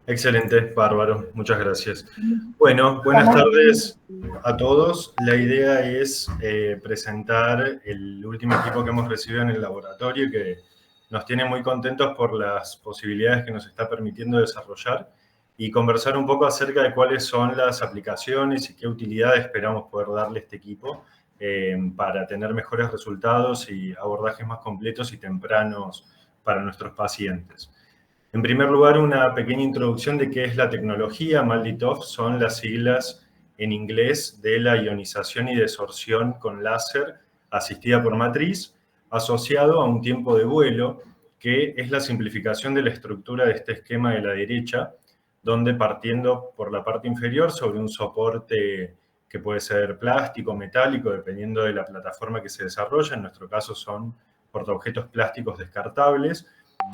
Excelente, bárbaro, muchas gracias. Bueno, buenas Estamos tardes a todos. La idea es presentar el último equipo que hemos recibido en el laboratorio, que nos tiene muy contentos por las posibilidades que nos está permitiendo desarrollar y conversar un poco acerca de cuáles son las aplicaciones y qué utilidad esperamos poder darle a este equipo para tener mejores resultados y abordajes más completos y tempranos para nuestros pacientes. En primer lugar, una pequeña introducción de qué es la tecnología. MALDI-TOF son las siglas en inglés de la ionización y desorción con láser asistida por matriz, asociado a un tiempo de vuelo, que es la simplificación de la estructura de este esquema de la derecha, donde partiendo por la parte inferior sobre un soporte que puede ser plástico, metálico, dependiendo de la plataforma que se desarrolla, en nuestro caso son portaobjetos plásticos descartables,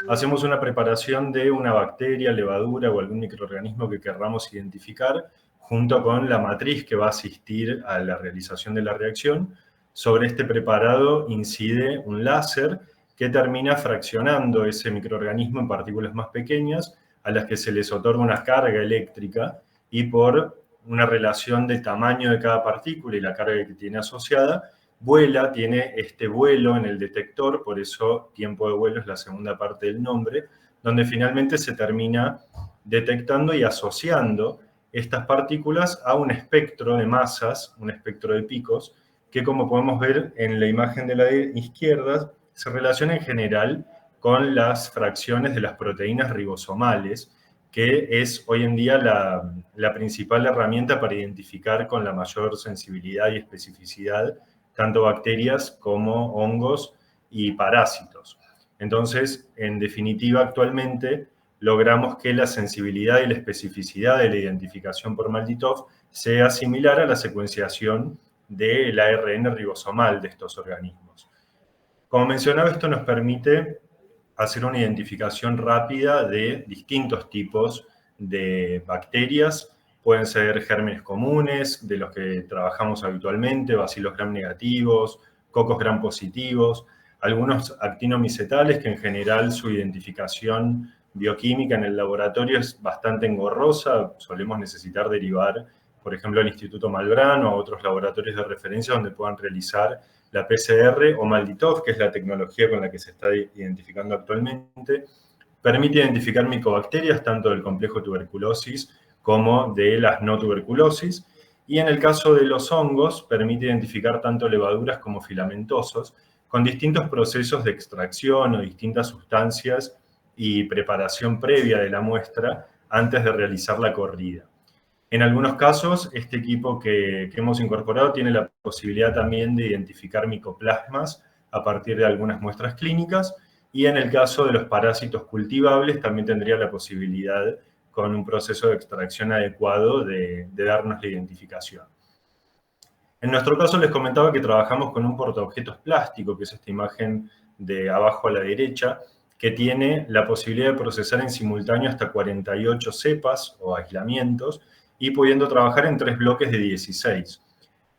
hacemos una preparación de una bacteria, levadura o algún microorganismo que querramos identificar, junto con la matriz que va a asistir a la realización de la reacción. Sobre este preparado incide un láser que termina fraccionando ese microorganismo en partículas más pequeñas, a las que se les otorga una carga eléctrica, y por una relación del tamaño de cada partícula y la carga que tiene asociada, vuela, tiene este vuelo en el detector, por eso tiempo de vuelo es la segunda parte del nombre, donde finalmente se termina detectando y asociando estas partículas a un espectro de masas, un espectro de picos, que como podemos ver en la imagen de la izquierda, se relaciona en general con las fracciones de las proteínas ribosomales, que es hoy en día la principal herramienta para identificar con la mayor sensibilidad y especificidad tanto bacterias como hongos y parásitos. Entonces, en definitiva, actualmente logramos que la sensibilidad y la especificidad de la identificación por MALDI-TOF sea similar a la secuenciación del ARN ribosomal de estos organismos. Como mencionaba, esto nos permite hacer una identificación rápida de distintos tipos de bacterias. Pueden ser gérmenes comunes, de los que trabajamos habitualmente, bacilos gram negativos, cocos gram positivos, algunos actinomicetales que en general su identificación bioquímica en el laboratorio es bastante engorrosa. Solemos necesitar derivar, por ejemplo, al Instituto Malbrán o a otros laboratorios de referencia donde puedan realizar la PCR o MALDI-TOF, que es la tecnología con la que se está identificando actualmente. Permite identificar micobacterias tanto del complejo tuberculosis como de las no tuberculosis. Y en el caso de los hongos, permite identificar tanto levaduras como filamentosos, con distintos procesos de extracción o distintas sustancias y preparación previa de la muestra antes de realizar la corrida. En algunos casos, este equipo que hemos incorporado tiene la posibilidad también de identificar micoplasmas a partir de algunas muestras clínicas, y en el caso de los parásitos cultivables también tendría la posibilidad, con un proceso de extracción adecuado, de darnos la identificación. En nuestro caso les comentaba que trabajamos con un portaobjetos plástico, que es esta imagen de abajo a la derecha, que tiene la posibilidad de procesar en simultáneo hasta 48 cepas o aislamientos, y pudiendo trabajar en 3 bloques de 16.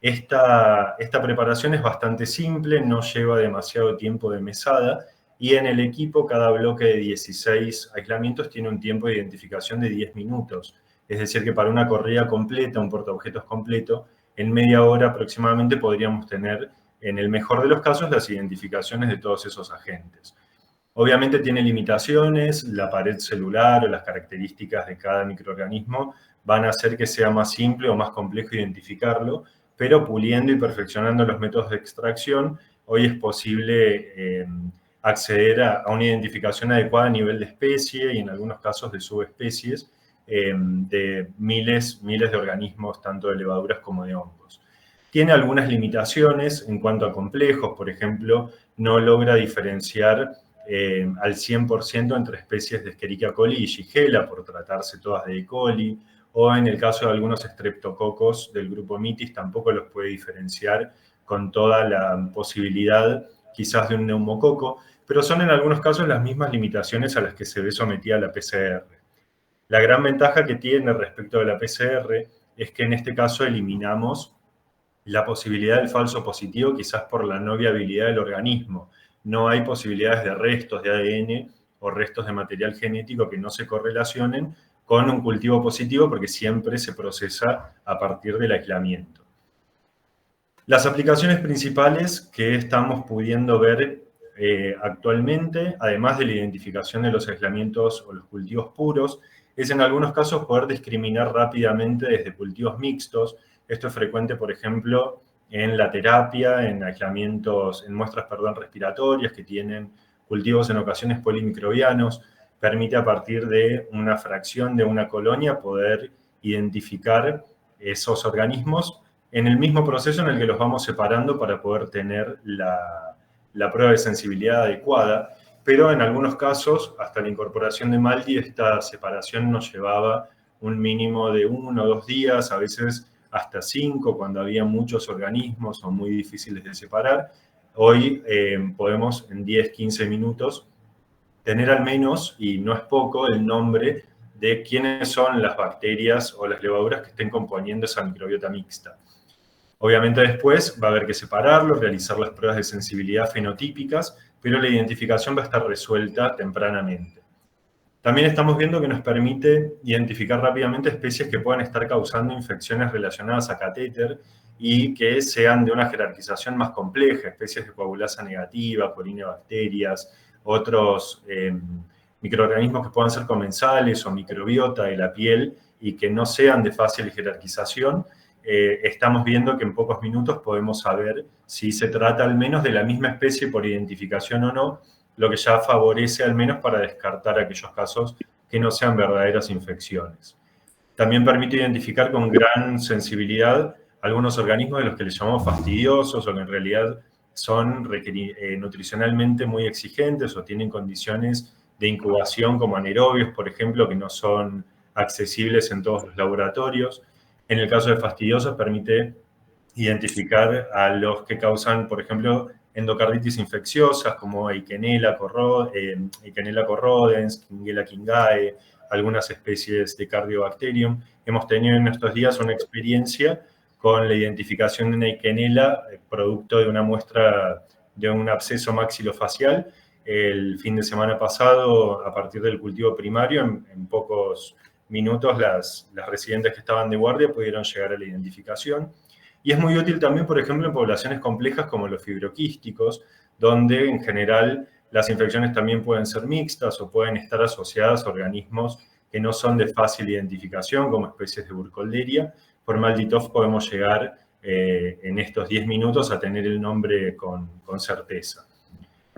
Esta preparación es bastante simple, no lleva demasiado tiempo de mesada, y en el equipo cada bloque de 16 aislamientos tiene un tiempo de identificación de 10 minutos. Es decir, que para una corrida completa, un portaobjetos completo, en media hora aproximadamente podríamos tener, en el mejor de los casos, las identificaciones de todos esos agentes. Obviamente tiene limitaciones, la pared celular o las características de cada microorganismo van a hacer que sea más simple o más complejo identificarlo, pero puliendo y perfeccionando los métodos de extracción, hoy es posible acceder a una identificación adecuada a nivel de especie y en algunos casos de subespecies de miles de organismos, tanto de levaduras como de hongos. Tiene algunas limitaciones en cuanto a complejos, por ejemplo, no logra diferenciar al 100% entre especies de Escherichia coli y Shigella, por tratarse todas de E. coli, o en el caso de algunos streptococos del grupo Mitis tampoco los puede diferenciar con toda la posibilidad quizás de un neumococo, pero son en algunos casos las mismas limitaciones a las que se ve sometida la PCR. La gran ventaja que tiene respecto de la PCR es que en este caso eliminamos la posibilidad del falso positivo, quizás por la no viabilidad del organismo. No hay posibilidades de restos de ADN o restos de material genético que no se correlacionen con un cultivo positivo porque siempre se procesa a partir del aislamiento. Las aplicaciones principales que estamos pudiendo ver actualmente, además de la identificación de los aislamientos o los cultivos puros, es en algunos casos poder discriminar rápidamente desde cultivos mixtos. Esto es frecuente, por ejemplo, en la terapia, en aislamientos, en muestras, respiratorias que tienen cultivos en ocasiones polimicrobianos. Permite a partir de una fracción de una colonia poder identificar esos organismos en el mismo proceso en el que los vamos separando para poder tener la prueba de sensibilidad adecuada, pero en algunos casos, hasta la incorporación de Maldi, esta separación nos llevaba un mínimo de 1 o 2 días, a veces hasta 5, cuando había muchos organismos o muy difíciles de separar. Hoy podemos en 10, 15 minutos tener al menos, y no es poco, el nombre de quiénes son las bacterias o las levaduras que estén componiendo esa microbiota mixta. Obviamente después va a haber que separarlo, realizar las pruebas de sensibilidad fenotípicas, pero la identificación va a estar resuelta tempranamente. También estamos viendo que nos permite identificar rápidamente especies que puedan estar causando infecciones relacionadas a catéter y que sean de una jerarquización más compleja, especies de coagulasa negativa, corinebacterias, otros microorganismos que puedan ser comensales o microbiota de la piel y que no sean de fácil jerarquización. Estamos viendo que en pocos minutos podemos saber si se trata al menos de la misma especie por identificación o no, lo que ya favorece al menos para descartar aquellos casos que no sean verdaderas infecciones. También permite identificar con gran sensibilidad algunos organismos de los que les llamamos fastidiosos o que en realidad son nutricionalmente muy exigentes o tienen condiciones de incubación como anaerobios, por ejemplo, que no son accesibles en todos los laboratorios. En el caso de fastidiosos permite identificar a los que causan, por ejemplo, endocarditis infecciosas como Eikenella corrodens, Kingella kingae, algunas especies de Cardiobacterium. Hemos tenido en estos días una experiencia con la identificación de una Eikenella producto de una muestra de un absceso maxilofacial. El fin de semana pasado, a partir del cultivo primario, en pocos minutos las residentes que estaban de guardia pudieron llegar a la identificación. Y es muy útil también, por ejemplo, en poblaciones complejas como los fibroquísticos, donde en general las infecciones también pueden ser mixtas o pueden estar asociadas a organismos que no son de fácil identificación, como especies de Burkholderia. Por MALDI-TOF podemos llegar en estos 10 minutos a tener el nombre con certeza.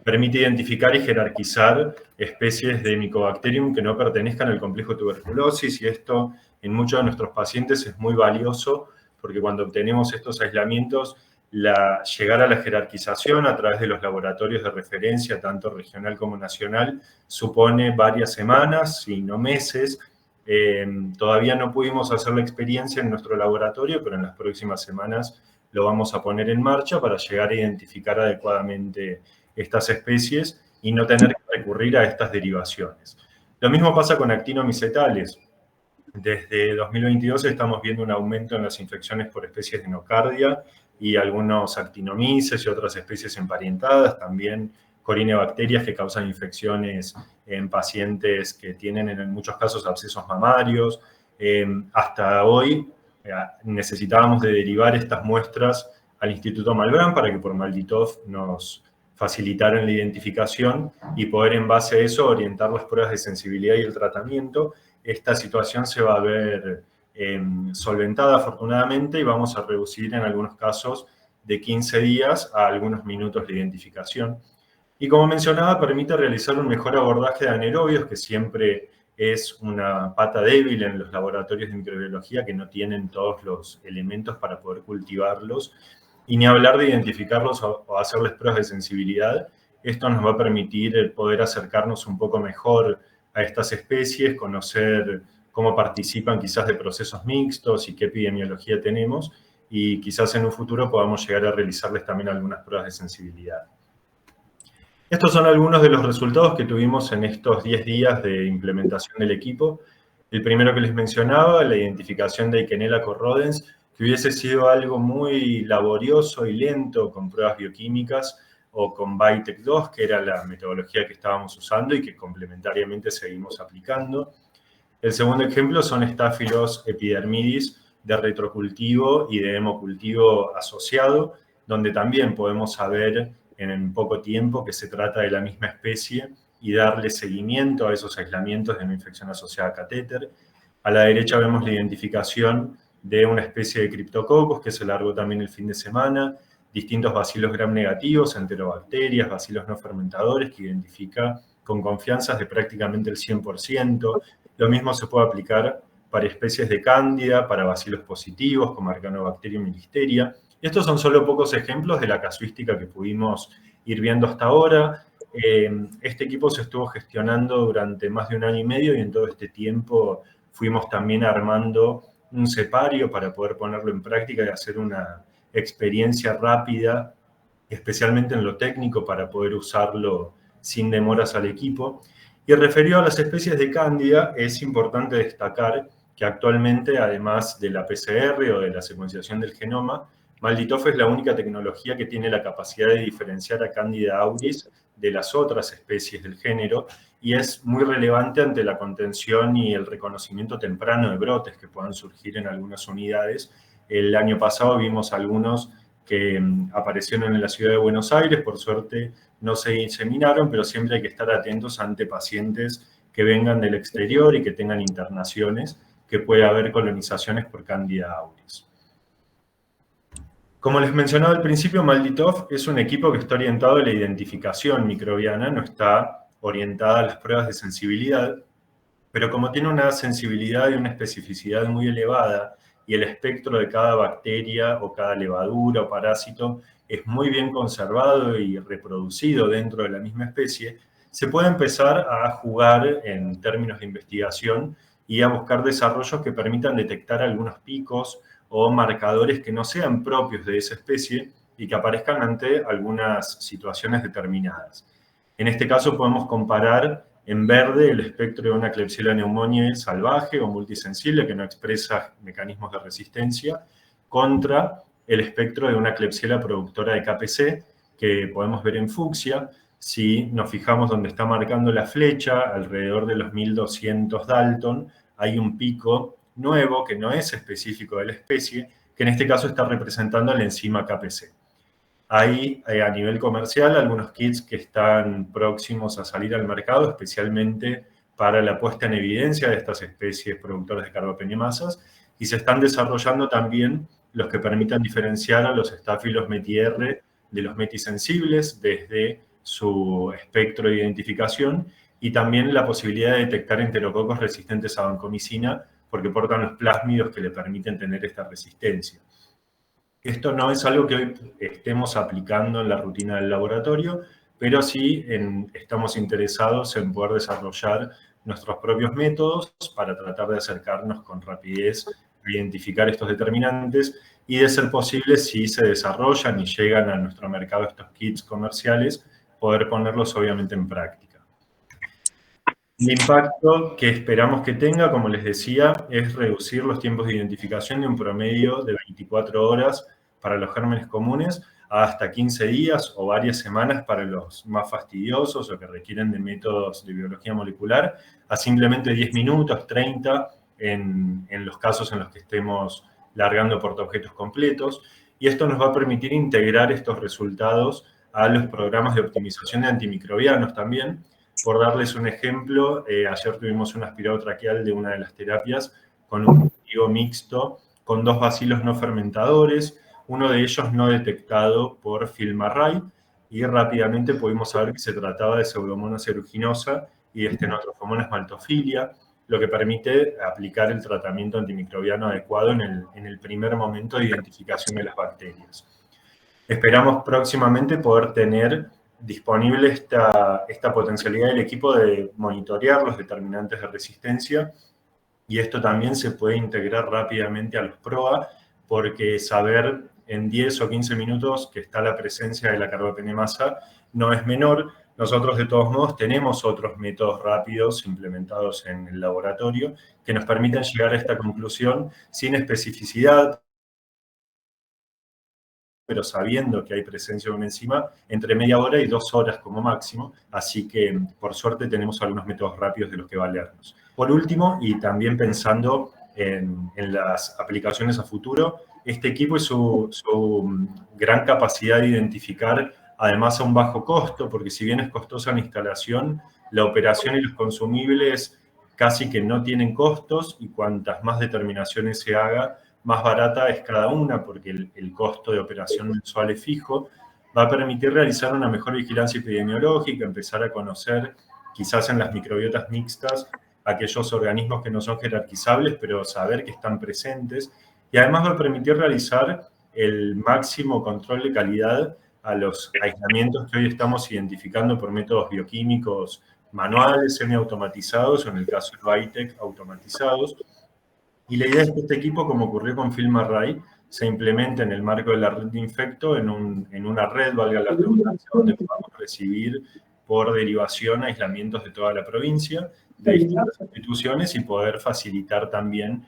Permite identificar y jerarquizar especies de Mycobacterium que no pertenezcan al complejo tuberculosis, y esto en muchos de nuestros pacientes es muy valioso porque cuando obtenemos estos aislamientos, llegar a la jerarquización a través de los laboratorios de referencia, tanto regional como nacional, supone varias semanas, si no meses. Todavía no pudimos hacer la experiencia en nuestro laboratorio, pero en las próximas semanas lo vamos a poner en marcha para llegar a identificar adecuadamente estas especies y no tener que recurrir a estas derivaciones. Lo mismo pasa con actinomicetales. Desde 2022 estamos viendo un aumento en las infecciones por especies de nocardia y algunos actinomices y otras especies emparentadas, también corinebacterias que causan infecciones en pacientes que tienen en muchos casos abscesos mamarios. Hasta hoy necesitábamos de derivar estas muestras al Instituto Malbrán para que por MALDI-TOF nos facilitaran la identificación y poder en base a eso orientar las pruebas de sensibilidad y el tratamiento. Esta situación se va a ver solventada afortunadamente y vamos a reducir en algunos casos de 15 días a algunos minutos de identificación. Y como mencionaba, permite realizar un mejor abordaje de anaerobios, que siempre es una pata débil en los laboratorios de microbiología que no tienen todos los elementos para poder cultivarlos, y ni hablar de identificarlos o hacerles pruebas de sensibilidad. Esto nos va a permitir poder acercarnos un poco mejor a estas especies, conocer cómo participan quizás de procesos mixtos y qué epidemiología tenemos, y quizás en un futuro podamos llegar a realizarles también algunas pruebas de sensibilidad. Estos son algunos de los resultados que tuvimos en estos 10 días de implementación del equipo. El primero que les mencionaba, la identificación de Eikenella corrodens, que hubiese sido algo muy laborioso y lento con pruebas bioquímicas o con Vitek 2, que era la metodología que estábamos usando y que complementariamente seguimos aplicando. El segundo ejemplo son Staphylos epidermidis de retrocultivo y de hemocultivo asociado, donde también podemos saber en poco tiempo que se trata de la misma especie y darle seguimiento a esos aislamientos de una infección asociada a catéter. A la derecha vemos la identificación de una especie de criptococos que se largó también el fin de semana, distintos bacilos gram negativos, enterobacterias, bacilos no fermentadores, que identifica con confianzas de prácticamente el 100%. Lo mismo se puede aplicar para especies de cándida, para bacilos positivos, como Arcanobacterium y Listeria. Estos son solo pocos ejemplos de la casuística que pudimos ir viendo hasta ahora. Este equipo se estuvo gestionando durante más de 1 año y medio y en todo este tiempo fuimos también armando un cepario para poder ponerlo en práctica y hacer una experiencia rápida, especialmente en lo técnico, para poder usarlo sin demoras al equipo. Y referido a las especies de cándida, es importante destacar que actualmente, además de la PCR o de la secuenciación del genoma, MALDI-TOF es la única tecnología que tiene la capacidad de diferenciar a Candida auris de las otras especies del género y es muy relevante ante la contención y el reconocimiento temprano de brotes que puedan surgir en algunas unidades. El año pasado vimos algunos que aparecieron en la ciudad de Buenos Aires, por suerte no se inseminaron, pero siempre hay que estar atentos ante pacientes que vengan del exterior y que tengan internaciones, que puede haber colonizaciones por Candida auris. Como les mencionaba al principio, MALDI-TOF es un equipo que está orientado a la identificación microbiana, no está orientada a las pruebas de sensibilidad, pero como tiene una sensibilidad y una especificidad muy elevada y el espectro de cada bacteria o cada levadura o parásito es muy bien conservado y reproducido dentro de la misma especie, se puede empezar a jugar en términos de investigación y a buscar desarrollos que permitan detectar algunos picos o marcadores que no sean propios de esa especie y que aparezcan ante algunas situaciones determinadas. En este caso podemos comparar en verde el espectro de una Klebsiella pneumoniae salvaje o multisensible que no expresa mecanismos de resistencia contra el espectro de una Klebsiella productora de KPC que podemos ver en fucsia. Si nos fijamos donde está marcando la flecha, alrededor de los 1200 Dalton, hay un pico nuevo que no es específico de la especie, que en este caso está representando la enzima KPC. Hay a nivel comercial algunos kits que están próximos a salir al mercado, especialmente para la puesta en evidencia de estas especies productoras de carbapenemasas, y se están desarrollando también los que permitan diferenciar a los Staphylos meti-R de los metisensibles desde su espectro de identificación y también la posibilidad de detectar enterococos resistentes a vancomicina porque portan los plásmidos que le permiten tener esta resistencia. Esto no es algo que hoy estemos aplicando en la rutina del laboratorio, pero sí estamos interesados en poder desarrollar nuestros propios métodos para tratar de acercarnos con rapidez a identificar estos determinantes y, de ser posible, si se desarrollan y llegan a nuestro mercado estos kits comerciales, poder ponerlos obviamente en práctica. El impacto que esperamos que tenga, como les decía, es reducir los tiempos de identificación de un promedio de 24 horas para los gérmenes comunes a hasta 15 días o varias semanas para los más fastidiosos o que requieren de métodos de biología molecular, a simplemente 10 minutos, 30 en los casos en los que estemos largando portaobjetos completos. Y esto nos va a permitir integrar estos resultados a los programas de optimización de antimicrobianos también. Por darles un ejemplo, ayer tuvimos un aspirado traqueal de una de las terapias con un cultivo mixto con 2 bacilos no fermentadores, uno de ellos no detectado por FilmArray, y rápidamente pudimos saber que se trataba de Pseudomonas aeruginosa y de Stenotrophomonas maltophilia, lo que permite aplicar el tratamiento antimicrobiano adecuado en el primer momento de identificación de las bacterias. Esperamos próximamente poder tener disponible esta potencialidad del equipo de monitorear los determinantes de resistencia, y esto también se puede integrar rápidamente a los PROA, porque saber en 10 o 15 minutos que está la presencia de la carbapenemasa no es menor. Nosotros, de todos modos, tenemos otros métodos rápidos implementados en el laboratorio que nos permiten llegar a esta conclusión sin especificidad, pero sabiendo que hay presencia de una enzima entre media hora y 2 horas como máximo, así que por suerte tenemos algunos métodos rápidos de los que valernos. Por último, y también pensando en las aplicaciones a futuro, este equipo y su gran capacidad de identificar, además a un bajo costo, porque si bien es costosa la instalación, la operación y los consumibles casi que no tienen costos, y cuantas más determinaciones se haga, más barata es cada una, porque el costo de operación mensual es fijo, va a permitir realizar una mejor vigilancia epidemiológica, empezar a conocer, quizás en las microbiotas mixtas, aquellos organismos que no son jerarquizables, pero saber que están presentes, y además va a permitir realizar el máximo control de calidad a los aislamientos que hoy estamos identificando por métodos bioquímicos manuales, semiautomatizados, o en el caso de Vitec, automatizados. Y la idea es que este equipo, como ocurrió con FilmArray, se implemente en el marco de la red de Infecto en una red, valga la redundancia, donde podamos recibir por derivación aislamientos de toda la provincia, de distintas instituciones, y poder facilitar también